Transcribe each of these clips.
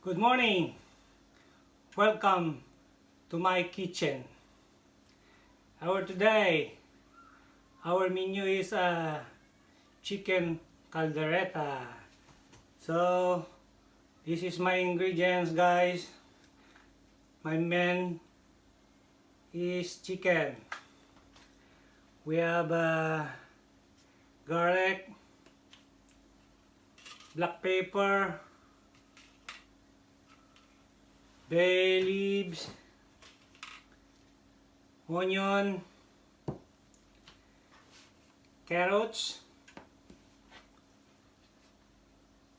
Good morning. Welcome to my kitchen. Our menu is chicken caldereta. So this is my ingredients, guys. My main is chicken. We have garlic, black pepper, bay leaves, onion, carrots,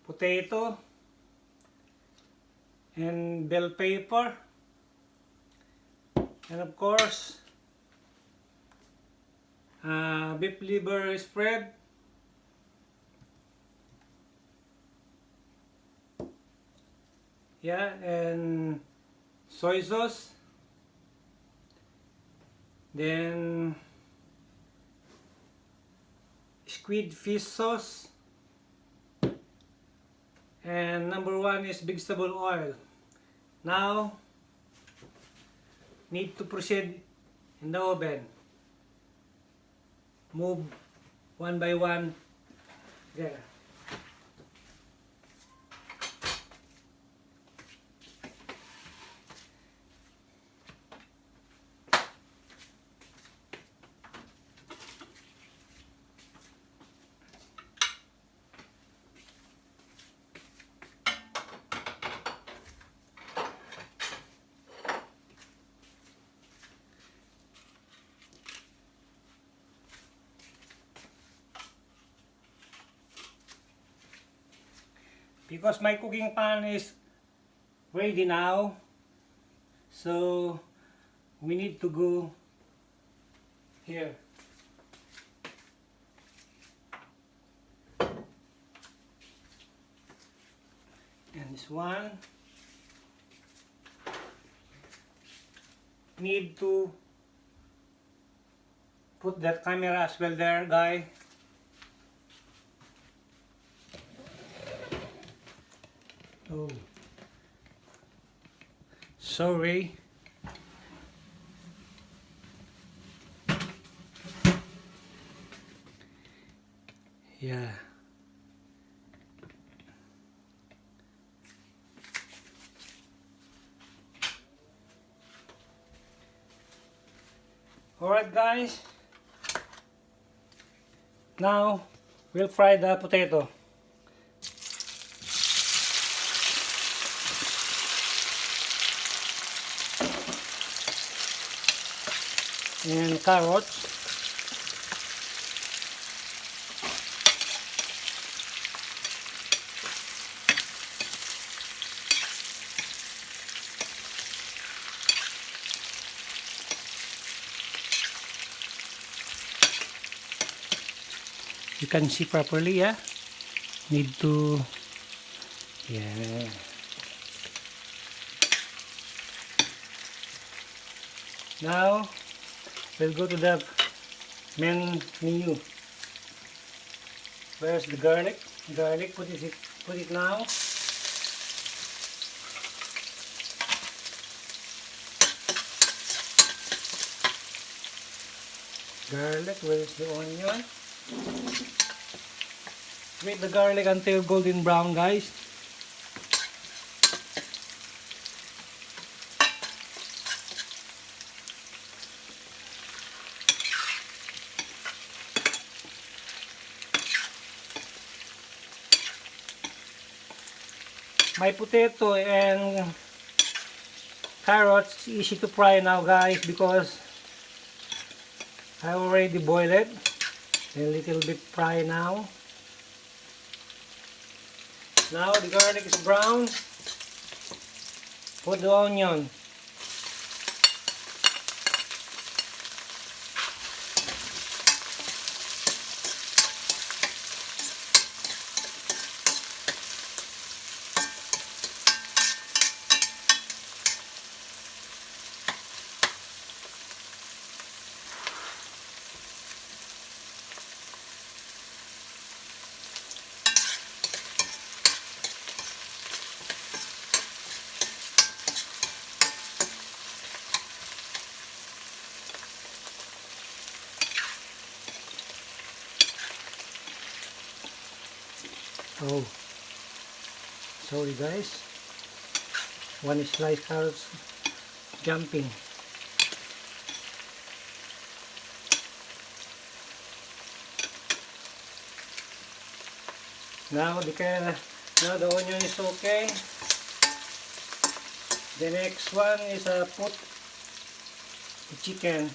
potato, and bell pepper, and of course beef liver spread, and soy sauce, then squid fish sauce, and number one is vegetable oil. Now need to proceed in the oven. Move one by one there. Because my cooking pan is ready now, so we need to go here. And this one need to put that camera as well there, guy. Oh, sorry. Yeah. Alright, guys. Now we'll fry the potato. And carrots. You can see properly, yeah? Need to, yeah. Now we'll go to the main menu. Where's the garlic? Garlic, put it now. Garlic, where's the onion? Grate the garlic until golden brown, guys. My potato and carrots easy to fry now, guys, because I already boiled it. A little bit fry now. Now the garlic is brown. Put the onion. Oh, sorry guys. One sliced carrots jumping. Now the onion is okay. The next one is put the chicken.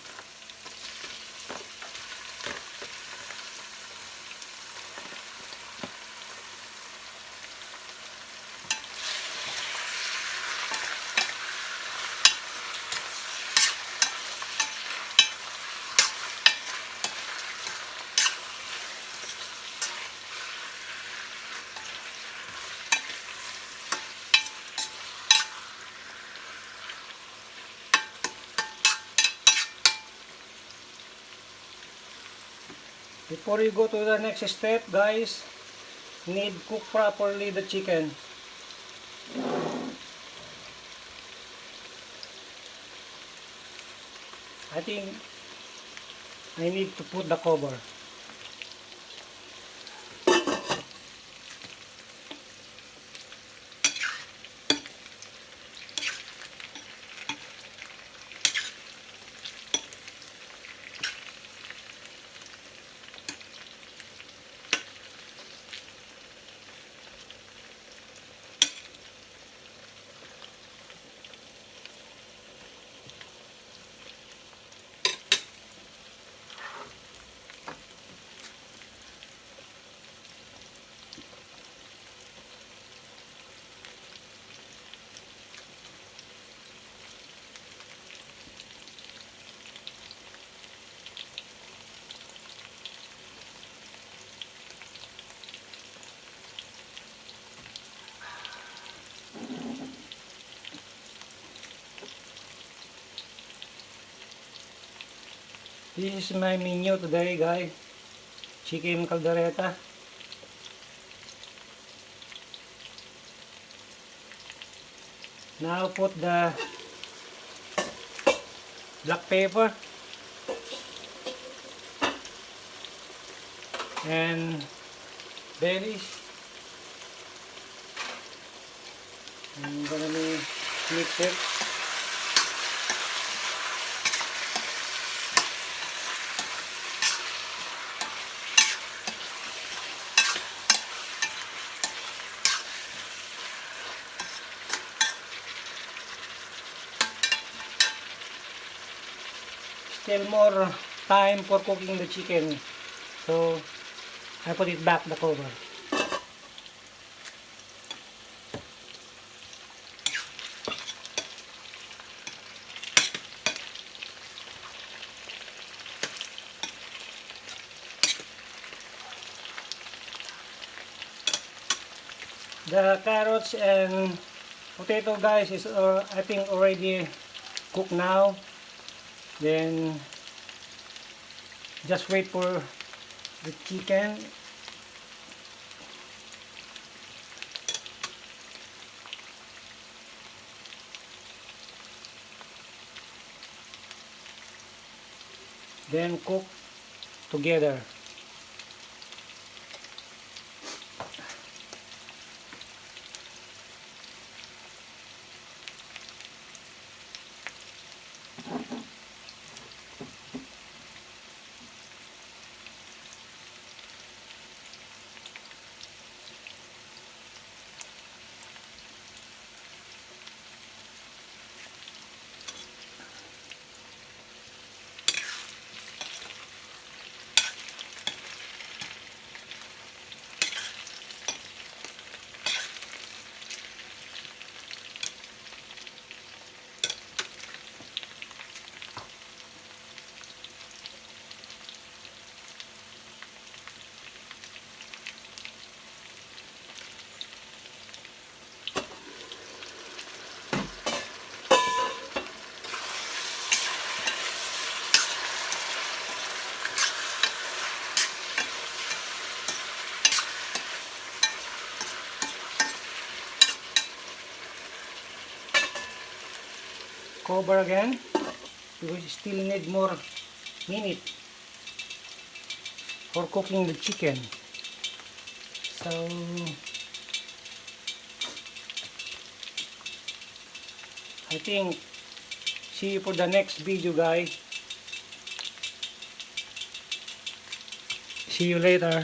Before you go to the next step, guys, need cook properly the chicken. I think I need to put the cover. This is my menu today, guys. Chicken caldereta. Now put the black pepper and berries. I'm gonna mix it. Still more time for cooking the chicken, so I put it back the cover. The carrots and potato, guys, is I think already cooked now. Then just wait for the chicken. Then cook together. Cover again because you still need more minute for cooking the chicken. So, I think, see you for the next video, guys. See you later.